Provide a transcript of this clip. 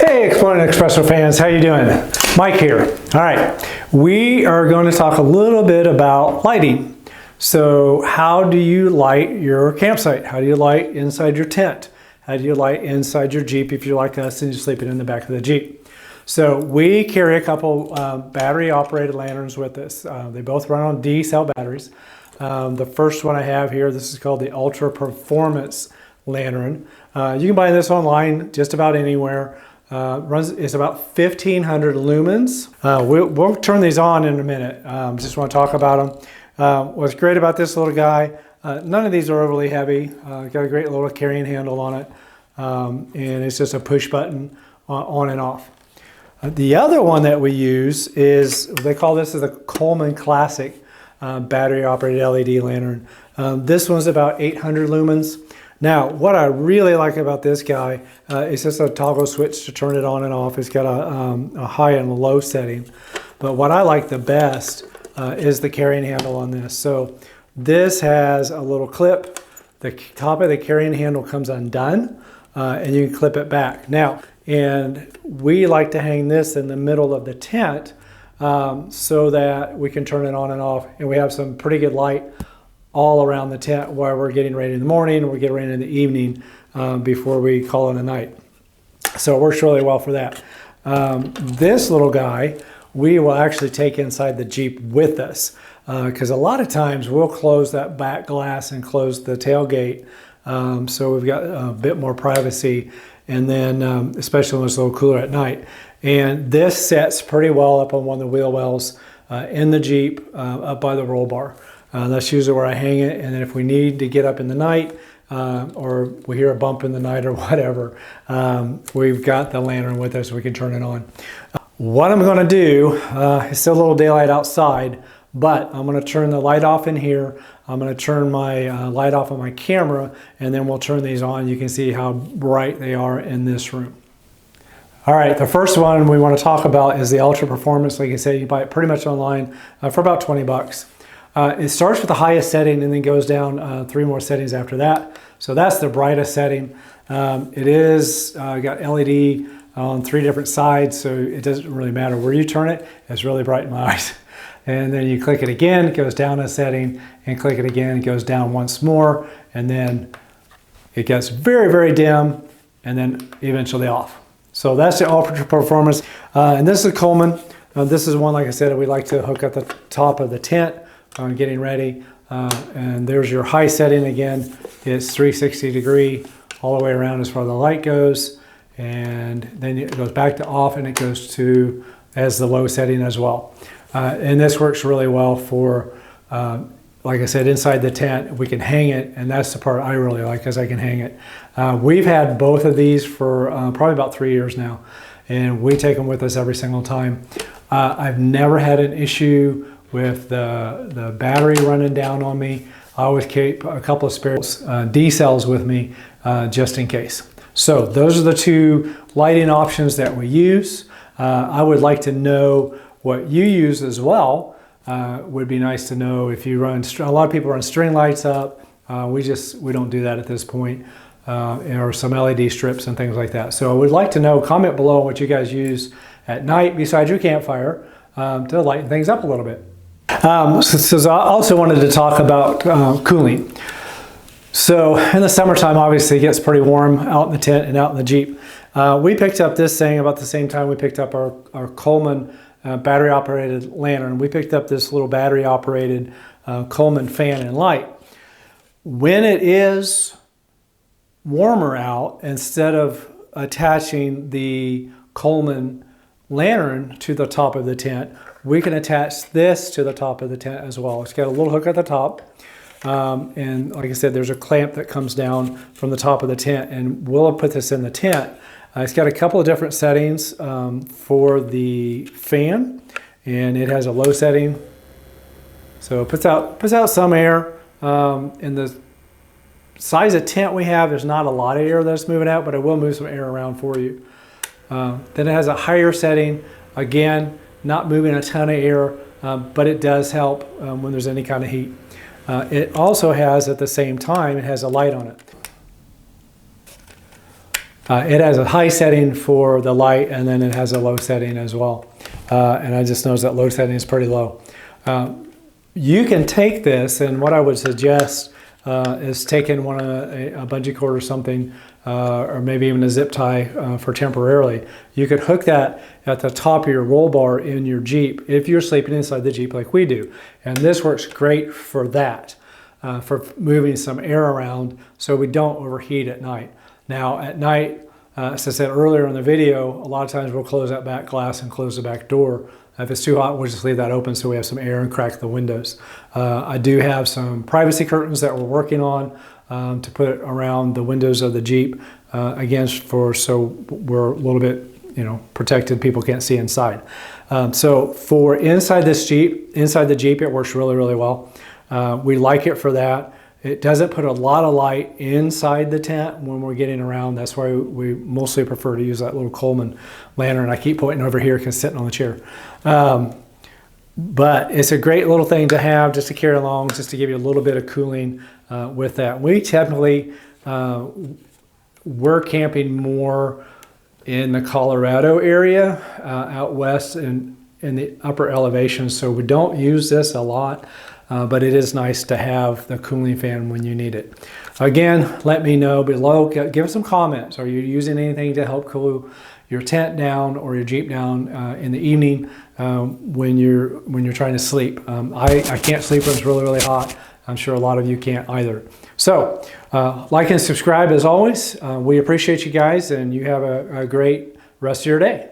Hey, Exploring Espresso fans, how you doing? Mike here. All right, we are going to talk a little bit about lighting. So how do you light your campsite? How do you light inside your tent? How do you light inside your Jeep if you're like us and you're sleeping in the back of the Jeep? So we carry a couple battery operated lanterns with us. They both run on D cell batteries. The first one I have here, this is called the Ultra Performance Lantern. You can buy this online just about anywhere. It's about 1,500 lumens. We'll turn these on in a minute. Just want to talk about them. What's great about this little guy, none of these are overly heavy. Got a great little carrying handle on it. And it's just a push button on and off. The other one that we use is, they call this the Coleman Classic battery operated LED lantern. This one's about 800 lumens. Now, what I really like about this guy is just a toggle switch to turn it on and off. It's got a high and low setting. But what I like the best is the carrying handle on this. So this has a little clip. The top of the carrying handle comes undone and you can clip it back. Now, and we like to hang this in the middle of the tent so that we can turn it on and off, and we have some pretty good light all around the tent while we're getting ready in the morning, or we're getting ready in the evening before we call it a night. So it works really well for that. This little guy, we will actually take inside the Jeep with us because a lot of times we'll close that back glass and close the tailgate so we've got a bit more privacy, and then especially when it's a little cooler at night. And this sets pretty well up on one of the wheel wells in the Jeep up by the roll bar. That's usually where I hang it, and then if we need to get up in the night or we hear a bump in the night or whatever, we've got the lantern with us so we can turn it on. What I'm going to do, it's still a little daylight outside, but I'm going to turn the light off in here. I'm going to turn my light off on my camera, and then we'll turn these on. You can see how bright they are in this room. All right, the first one we want to talk about is the Ultra Performance. Like I said, you can buy it pretty much online for about 20 bucks. It starts with the highest setting and then goes down 3 more settings after that. So that's the brightest setting. It is got LED on 3 different sides, so it doesn't really matter where you turn it. It's really bright in my eyes. And then you click it again, it goes down a setting, and click it again, it goes down once more, and then it gets very, very dim, and then eventually off. So that's the Ultra Performance. And this is a Coleman. This is one, like I said, we like to hook at the top of the tent on getting ready. And there's your high setting again. It's 360 degree all the way around as far as the light goes. And then it goes back to off, and it goes to as the low setting as well. And this works really well for, like I said, inside the tent. We can hang it, and that's the part I really like, because I can hang it. We've had both of these for probably about 3 years now, and we take them with us every single time. I've never had an issue with the battery running down on me. I always keep a couple of spare D cells with me just in case. So those are the 2 lighting options that we use. I would like to know what you use as well. Would be nice to know if you run, a lot of people run string lights up. We don't do that at this point, or some LED strips and things like that. So I would like to know, comment below what you guys use at night besides your campfire to lighten things up a little bit. So I also wanted to talk about cooling. So in the summertime, obviously it gets pretty warm out in the tent and out in the Jeep. We picked up this thing about the same time we picked up our Coleman battery operated lantern. We picked up this little battery operated Coleman fan and light. When it is warmer out, instead of attaching the Coleman lantern to the top of the tent, we can attach this to the top of the tent as well. It's got a little hook at the top. And like I said, there's a clamp that comes down from the top of the tent, and we'll put this in the tent. It's got a couple of different settings for the fan, and it has a low setting. So it puts out some air. In the size of tent we have, there's not a lot of air that's moving out, but it will move some air around for you. Then it has a higher setting. Again, not moving a ton of air, but it does help when there's any kind of heat. It also has, at the same time, it has a light on it. It has a high setting for the light, and then it has a low setting as well. And I just noticed that low setting is pretty low. You can take this, and what I would suggest is taking a bungee cord or something, or maybe even a zip tie for temporarily. You could hook that at the top of your roll bar in your Jeep if you're sleeping inside the Jeep like we do. And this works great for that, for moving some air around so we don't overheat at night. Now at night, as I said earlier in the video, a lot of times we'll close that back glass and close the back door. If it's too hot, we'll just leave that open so we have some air and crack the windows. I do have some privacy curtains that we're working on to put around the windows of the Jeep, again, so we're a little bit, protected. People can't see inside. So for inside the Jeep, it works really, really well. We like it for that. It doesn't put a lot of light inside the tent when we're getting around. That's why we mostly prefer to use that little Coleman lantern. I keep pointing over here because it's sitting on the chair. But it's a great little thing to have just to carry along, just to give you a little bit of cooling with that. We typically, we're camping more in the Colorado area, out west in the upper elevations, so we don't use this a lot. But it is nice to have the cooling fan when you need it. Again, let me know below. Give us some comments. Are you using anything to help cool your tent down or your Jeep down in the evening when you're trying to sleep? I can't sleep when it's really, really hot. I'm sure a lot of you can't either. So like and subscribe as always. We appreciate you guys, and you have a great rest of your day.